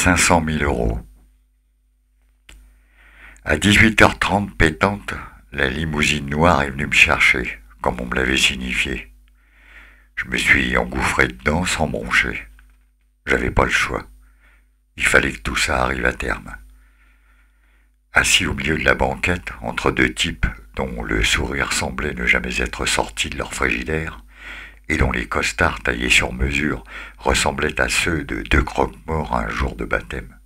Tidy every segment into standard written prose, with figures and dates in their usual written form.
500 000 euros. À 18h30 pétante, la limousine noire est venue me chercher, comme on me l'avait signifié. Je me suis engouffré dedans sans broncher. J'avais pas le choix. Il fallait que tout ça arrive à terme. Assis au milieu de la banquette, entre deux types dont le sourire semblait ne jamais être sorti de leur frigidaire, et dont les costards taillés sur mesure ressemblaient à ceux de deux croque-morts un jour de baptême.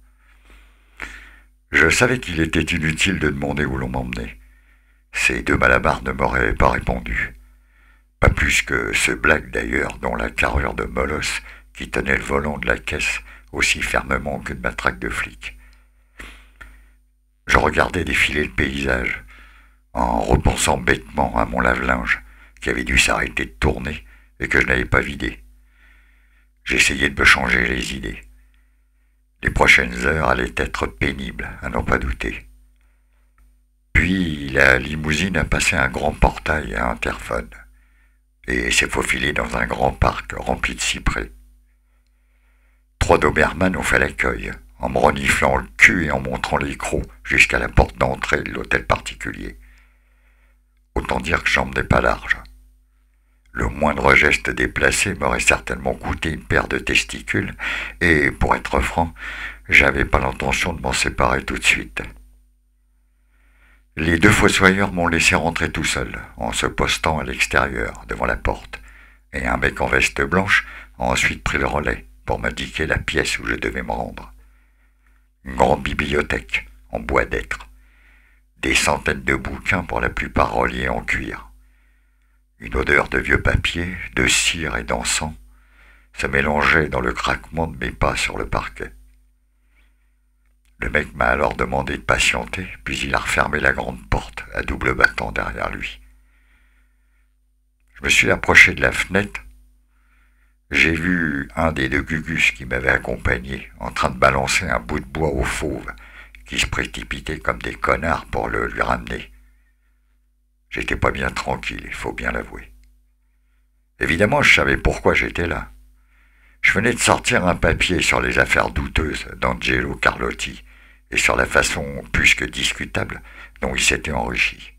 Je savais qu'il était inutile de demander où l'on m'emmenait. Ces deux malabards ne m'auraient pas répondu. Pas plus que ce blague d'ailleurs, dont la carrure de molosse qui tenait le volant de la caisse aussi fermement qu'une matraque de flic. Je regardais défiler le paysage, en repensant bêtement à mon lave-linge, qui avait dû s'arrêter de tourner et que je n'avais pas vidé. J'essayais de me changer les idées. Les prochaines heures allaient être pénibles, à n'en pas douter. Puis la limousine a passé un grand portail à interphone et s'est faufilée dans un grand parc rempli de cyprès. 3 Doberman ont fait l'accueil, en me reniflant le cul et en montrant les crocs jusqu'à la porte d'entrée de l'hôtel particulier. Autant dire que j'emmenais pas large. Le moindre geste déplacé m'aurait certainement coûté une paire de testicules, et, pour être franc, j'avais pas l'intention de m'en séparer tout de suite. Les 2 fossoyeurs m'ont laissé rentrer tout seul, en se postant à l'extérieur, devant la porte, et un mec en veste blanche a ensuite pris le relais pour m'indiquer la pièce où je devais me rendre. Une grande bibliothèque, en bois d'être. Des centaines de bouquins, pour la plupart reliés en cuir. Une odeur de vieux papier, de cire et d'encens se mélangeait dans le craquement de mes pas sur le parquet. Le mec m'a alors demandé de patienter, puis il a refermé la grande porte à double battant derrière lui. Je me suis approché de la fenêtre. J'ai vu un des 2 gugus qui m'avaient accompagné en train de balancer un bout de bois au fauve qui se précipitaient comme des connards pour le lui ramener. J'étais pas bien tranquille, il faut bien l'avouer. Évidemment, je savais pourquoi j'étais là. Je venais de sortir un papier sur les affaires douteuses d'Angelo Carlotti et sur la façon plus que discutable dont il s'était enrichi.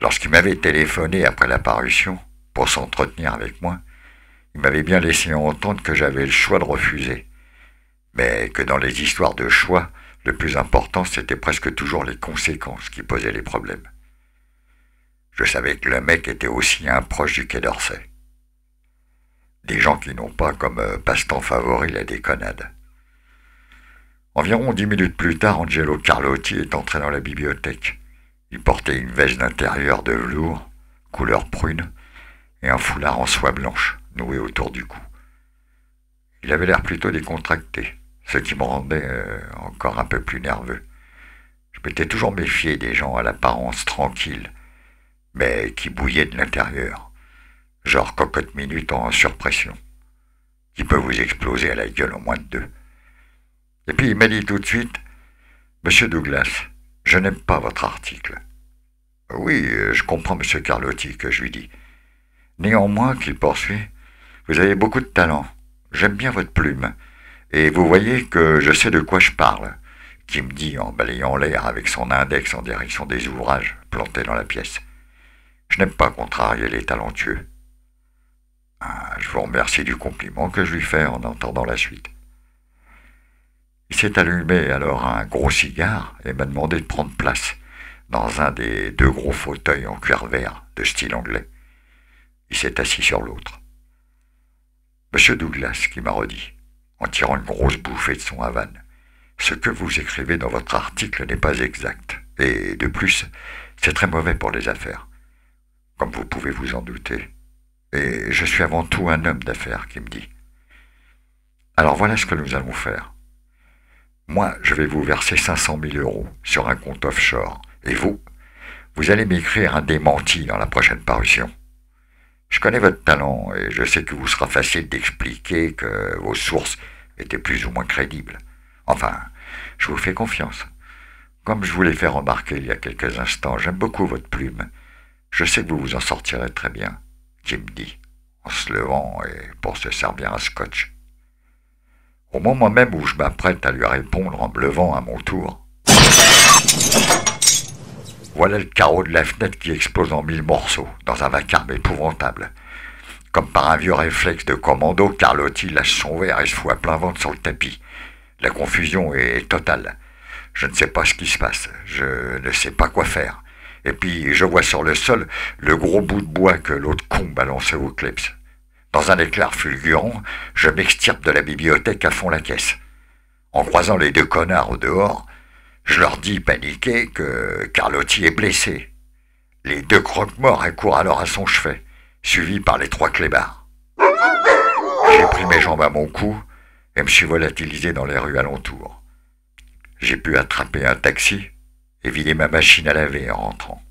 Lorsqu'il m'avait téléphoné après la parution pour s'entretenir avec moi, il m'avait bien laissé entendre que j'avais le choix de refuser, mais que dans les histoires de choix, le plus important c'était presque toujours les conséquences qui posaient les problèmes. Je savais que le mec était aussi un proche du Quai d'Orsay. Des gens qui n'ont pas comme passe-temps favori la déconnade. Environ 10 minutes plus tard, Angelo Carlotti est entré dans la bibliothèque. Il portait une veste d'intérieur de velours, couleur prune, et un foulard en soie blanche, noué autour du cou. Il avait l'air plutôt décontracté, ce qui me rendait encore un peu plus nerveux. Je m'étais toujours méfié des gens à l'apparence tranquille, mais qui bouillaient de l'intérieur, genre cocotte minute en surpression, qui peut vous exploser à la gueule en moins de 2. Et puis il m'a dit tout de suite, « Monsieur Douglas, je n'aime pas votre article. » « Oui, je comprends, monsieur Carlotti, que je lui dis. Néanmoins, qu'il poursuit, vous avez beaucoup de talent. J'aime bien votre plume. Et vous voyez que je sais de quoi je parle, » qui me dit en balayant l'air avec son index en direction des ouvrages plantés dans la pièce. Je n'aime pas contrarier les talentueux. Je vous remercie du compliment que je lui fais en entendant la suite. Il s'est allumé alors un gros cigare et m'a demandé de prendre place dans un des 2 gros fauteuils en cuir vert de style anglais. Il s'est assis sur l'autre. « Monsieur Douglas, qui m'a redit, en tirant une grosse bouffée de son Havane, ce que vous écrivez dans votre article n'est pas exact, et de plus, c'est très mauvais pour les affaires, comme vous pouvez vous en douter. Et je suis avant tout un homme d'affaires, qui me dit. Alors voilà ce que nous allons faire. Moi, je vais vous verser 500 000 euros sur un compte offshore, et vous allez m'écrire un démenti dans la prochaine parution. Je connais votre talent et je sais qu'il vous sera facile d'expliquer que vos sources étaient plus ou moins crédibles. Enfin, je vous fais confiance. Comme je vous l'ai fait remarquer il y a quelques instants, j'aime beaucoup votre plume. Je sais que vous vous en sortirez très bien, qui me dit, en se levant et pour se servir un scotch. Au moment même où je m'apprête à lui répondre en me levant à mon tour, voilà le carreau de la fenêtre qui explose en 1000 morceaux, dans un vacarme épouvantable. Comme par un vieux réflexe de commando, Carlotti lâche son verre et se fout à plein ventre sur le tapis. La confusion est totale. Je ne sais pas ce qui se passe. Je ne sais pas quoi faire. Et puis, je vois sur le sol le gros bout de bois que l'autre con balançait au kleps. Dans un éclair fulgurant, je m'extirpe de la bibliothèque à fond la caisse. En croisant les deux connards au dehors, je leur dis, paniqué, que Carlotti est blessé. Les deux croque-morts accourent alors à son chevet, suivis par les trois clébards. J'ai pris mes jambes à mon cou et me suis volatilisé dans les rues alentours. J'ai pu attraper un taxi et vider ma machine à laver en rentrant.